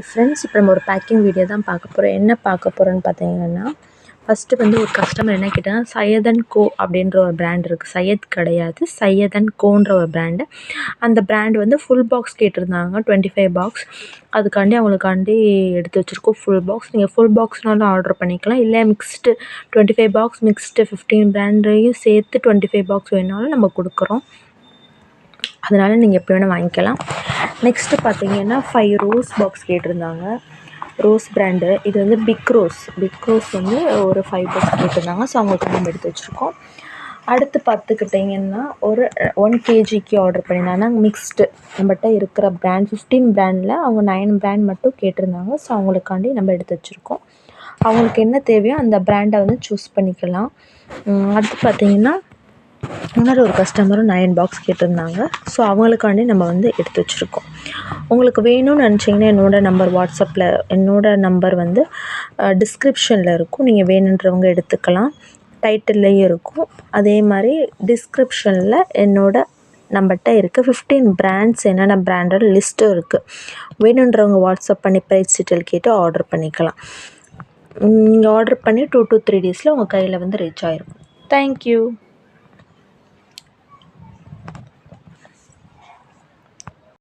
Friends, இப்போ நம்ம ஒரு பேக்கிங் வீடியோ தான் பார்க்க போகிறோம். என்ன பார்க்க போகிறோன்னு பார்த்தீங்கன்னா, ஃபஸ்ட்டு வந்து ஒரு கஸ்டமர் என்ன கேட்டாங்கன்னா, சையத் அண்ட் கோ அப்படின்ற ஒரு பிராண்ட் இருக்குது. சையத் கிடையாது, சையத் அண்ட் கோன்ற ஒரு பிராண்டு. அந்த பிராண்ட் வந்து ஃபுல் பாக்ஸ் கேட்டிருந்தாங்க, 25 பாக்ஸ். அவங்களுக்காண்டி எடுத்து வச்சுருக்கோம் ஃபுல் பாக்ஸ். நீங்கள் ஃபுல் பாக்ஸ்னாலும் ஆர்டர் பண்ணிக்கலாம், இல்லை மிக்ஸ்டு 25 பாக்ஸ் மிக்ஸ்டு 15 பிராண்டையும் சேர்த்து 25 பாக்ஸ் வேணாலும் நம்ம கொடுக்குறோம். அதனால் நீங்கள் எப்படி வேணால் வாங்கிக்கலாம். நெக்ஸ்ட்டு பார்த்தீங்கன்னா 5 ரோஸ் பாக்ஸ் கேட்டிருந்தாங்க. ரோஸ் பிராண்டு இது வந்து பிக் ரோஸ் வந்து ஒரு 5 பாக்ஸ் கேட்டிருந்தாங்க. ஸோ அவங்களுக்கு நம்ம எடுத்து வச்சுருக்கோம். அடுத்து பார்த்துக்கிட்டிங்கன்னா ஒரு 1 kgக்கு ஆர்டர் பண்ணியிருந்தாங்க. மிக்ஸ்டு நம்மகிட்ட இருக்கிற பிராண்ட் 15 பிராண்டில் அவங்க 9 பிராண்ட் மட்டும் கேட்டிருந்தாங்க. ஸோ அவங்களுக்காண்டி நம்ம எடுத்து வச்சுருக்கோம். அவங்களுக்கு என்ன தேவையோ அந்த பிராண்டை வந்து சூஸ் பண்ணிக்கலாம். அடுத்து பார்த்திங்கன்னா முன்னாடி ஒரு கஸ்டமரும் 9 பாக்ஸ் கேட்டிருந்தாங்க. ஸோ அவங்களுக்காண்டி நம்ம வந்து எடுத்து வச்சுருக்கோம். உங்களுக்கு வேணும்னு நினச்சிங்கன்னா என்னோட நம்பர் வந்து டிஸ்கிரிப்ஷனில் இருக்கும். நீங்கள் வேணுன்றவங்க எடுத்துக்கலாம். டைட்டில்லையும் இருக்கும். அதே மாதிரி டிஸ்கிரிப்ஷனில் நம்மகிட்ட இருக்க 15 பிராண்ட்ஸ் என்னென்ன பிராண்டோட லிஸ்ட்டும் இருக்குது. வேணுன்றவங்க வாட்ஸ்அப் பண்ணி ப்ரைஸ் டீட்டெயில் கேட்டு ஆர்டர் பண்ணிக்கலாம். நீங்கள் ஆர்டர் பண்ணி 2 to 3 டேஸில் உங்கள் கையில் வந்து ரீச் ஆகிருக்கும். தேங்க்யூ.